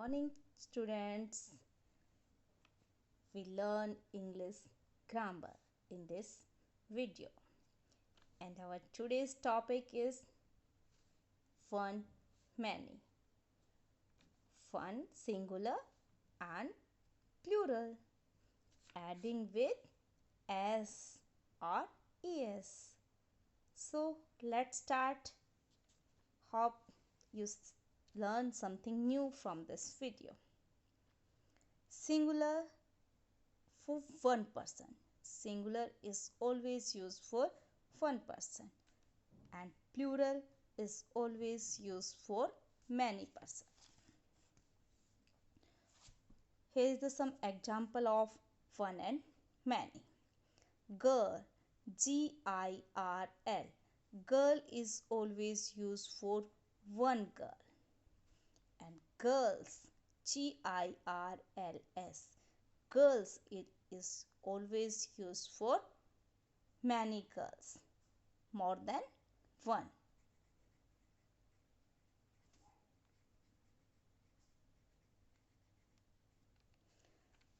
morning, students. We learn English grammar in this video, and our today's topic is fun many. Fun singular and plural, adding with s or es. So let's start. Hope you learn something new from this video. Singular for one person. Singular is always used for one person, and plural is always used for many persons. Here is some example of one and many. Girl, Girl. Girl is always used for one girl, and girls, Girls. Girls, it is always used for many girls, more than one.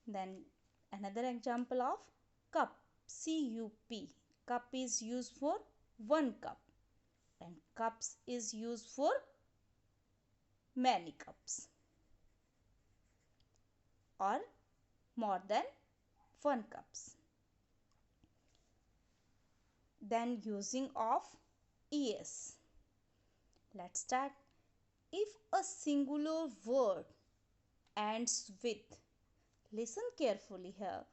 Then another example of cup, CUP. Cup is used for one cup, and cups is used for many cups or more than one cups. Then using of es. Let's start. If a singular word ends with, listen carefully here.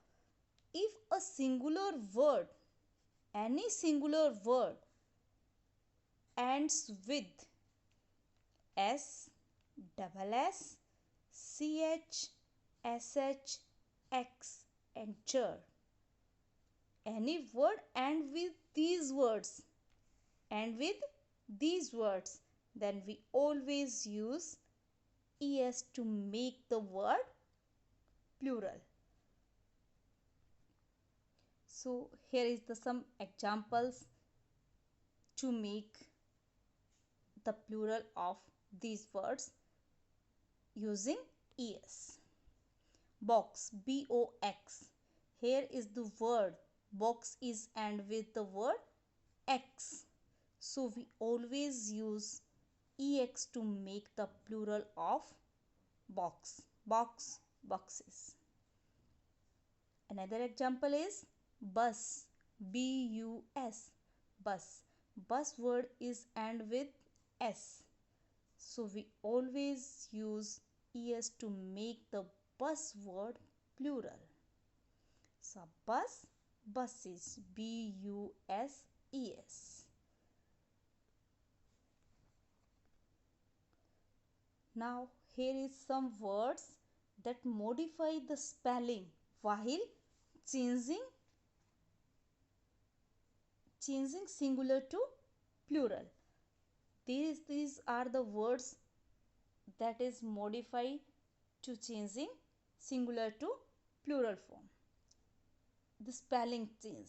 If a singular word, any singular word ends with s, double s, ch, sh, x, and j. Any word end with these words, then we always use es to make the word plural. So here is some examples to make the plural of these words using es. Box, box. Here is the word box is end with the word x, so we always use ex to make the plural of box, boxes. Another example is bus, bus. Bus word is end with s, so we always use es to make the bus word plural. So bus, buses, buses. Now here is some words that modify the spelling while changing singular to plural. These are the words that is modified to changing singular to plural form. The spelling change.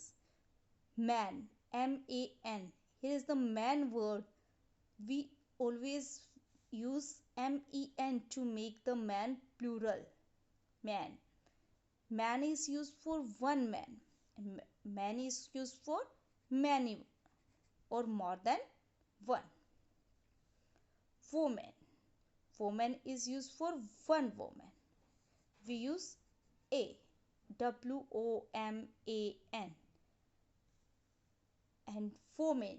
Man, man. Here is the man word. We always use men to make the man plural. Man. Man is used for one man. Man is used for many or more than one. Woman. Woman is used for one woman. We use a, woman, and woman,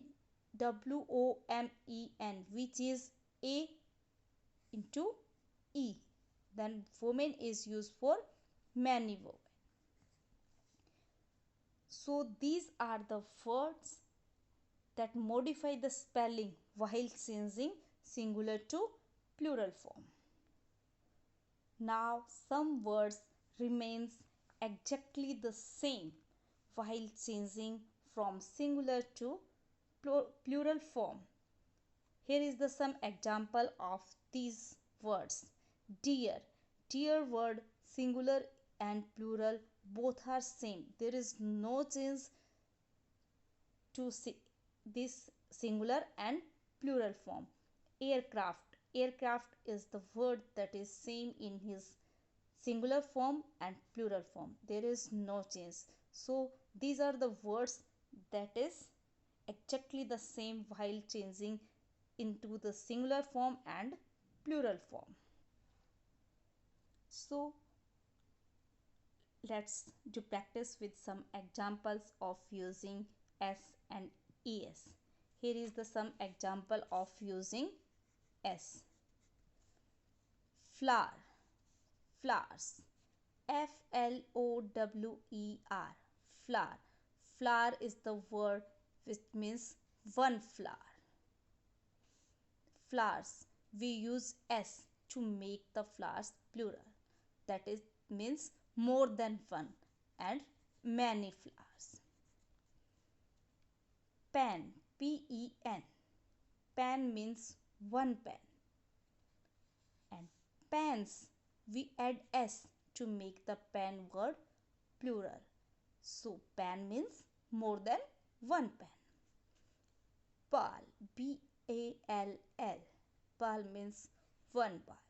women, which is a into e. Then woman is used for many women. So these are the words that modify the spelling while changing singular to plural form. Now some words remains exactly the same while changing from singular to plural form. Here is some example of these words. Dear. Dear word singular and plural both are same. There is no change to this singular and plural form. Aircraft. aircraft is the word that is same in his singular form and plural form. There is no change. So these are the words that is exactly the same while changing into the singular form and plural form. So let's do practice with some examples of using s and es. Here is the some example of using s. Flower, flowers, flower, flower. Flower is the word which means one flower. Flowers, we use s to make the flowers plural, that is means more than one and many flowers. Pen, pen, pen means one pen. And pens, we add s to make the pen word plural, so pen means more than one pen. Ball, ball, ball means one ball.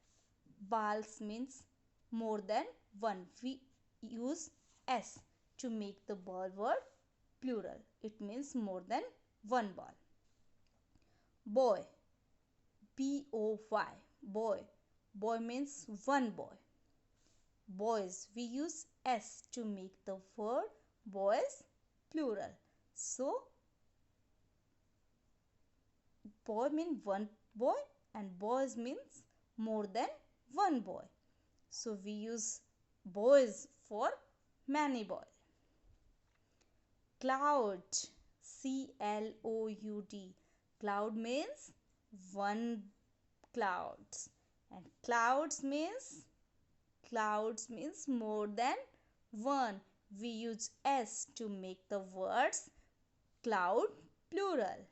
Balls means more than one. We use s to make the ball word plural. It means more than one ball. Boy, boy, boy. Boy means one boy. Boys, we use s to make the word boys plural. So boy means one boy and boys means more than one boy. So we use boys for many boys. Cloud, cloud. Cloud means one clouds, and clouds means more than one. We use s to make the words cloud plural.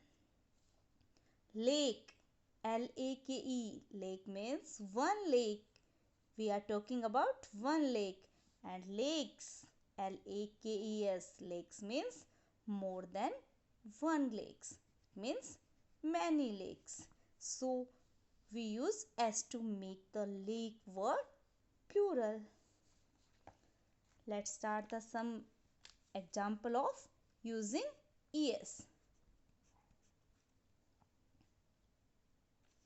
Lake, lake, lake means one lake. We are talking about one lake. And lakes, lakes, lakes means more than one lakes, means many lakes. So we use s to make the lake word plural. Let's start the some example of using es.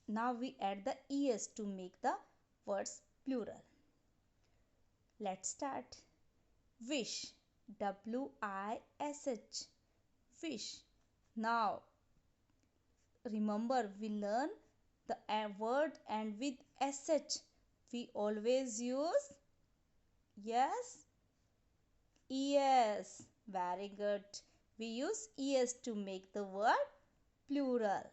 Now we add the es to make the words plural. Let's start. Wish, wish, wish. Now remember, we learn the word and with sh. We always use yes, es. Very good. We use es to make the word plural.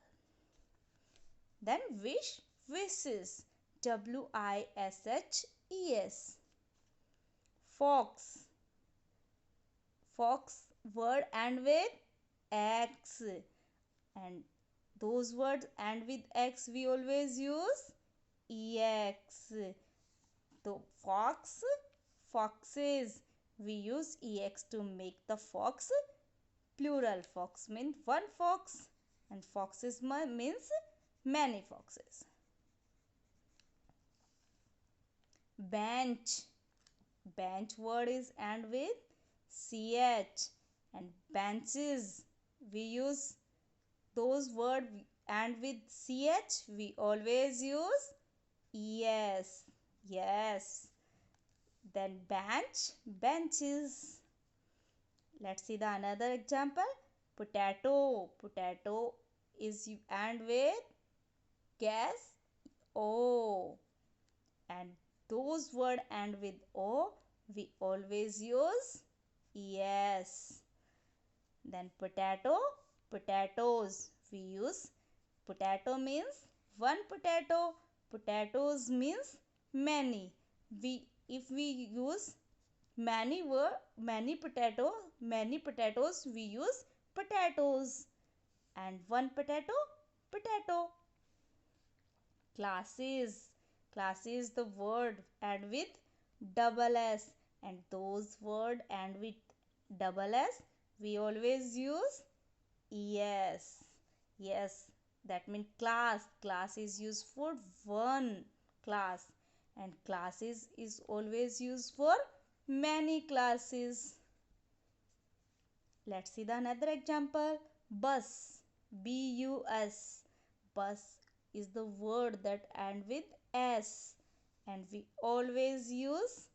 Then wish, wishes, wishes. Fox, fox word and with x, and those words and with x we always use ex. So fox, foxes, we use ex to make the fox plural. Fox means one fox and foxes means many foxes. Bench, bench word is and with ch, and benches, we use those word and with ch we always use yes, yes. Then bench, benches. Let's see the another example. Potato, potato is and with guess o, and those word and with o we always use yes. Then potato, potatoes, we use potato means one potato, potatoes means many. If we use many many potatoes, we use potatoes, and one potato, potato. Classes, classes the word and with double s, and those word and with double s we always use yes, yes. that means class. Class is used for one class, and classes is always used for many classes. Let's see the another example. Bus. B-U-S. Bus is the word that end with S, and we always use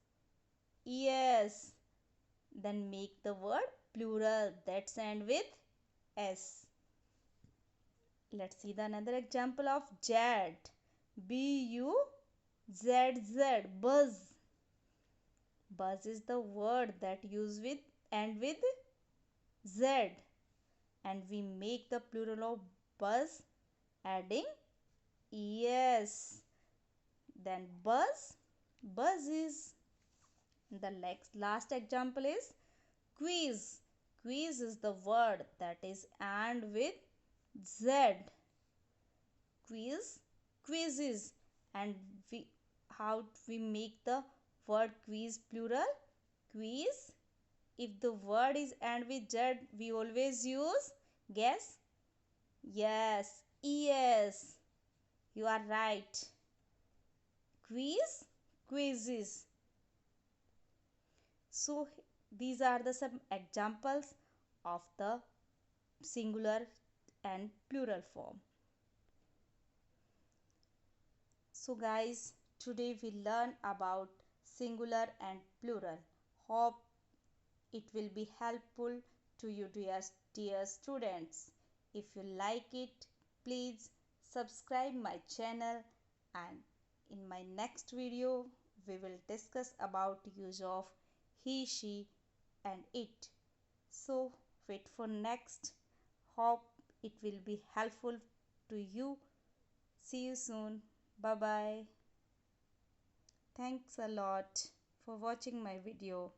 es. Then make the word plural that's end with S. Let's see the another example of jet. B-U-Z-Z. Buzz. Buzz is the word that use with end with Z, and we make the plural of buzz adding es. Then buzz, buzzes. The last example is quiz. Quiz is the word that is and with Z. Quiz, quizzes. And we how we make the word quiz plural? Quiz. If the word is and with Z, we always use guess. Yes, yes. You are right. Quiz, quizzes. So these are the some examples of the singular and plural form. So guys, today we learn about singular and plural. Hope it will be helpful to you, dear students. If you like it, please subscribe my channel, and in my next video we will discuss about use of he, she and it. So wait for next. Hope it will be helpful to you. See you soon. Bye bye. Thanks a lot for watching my video.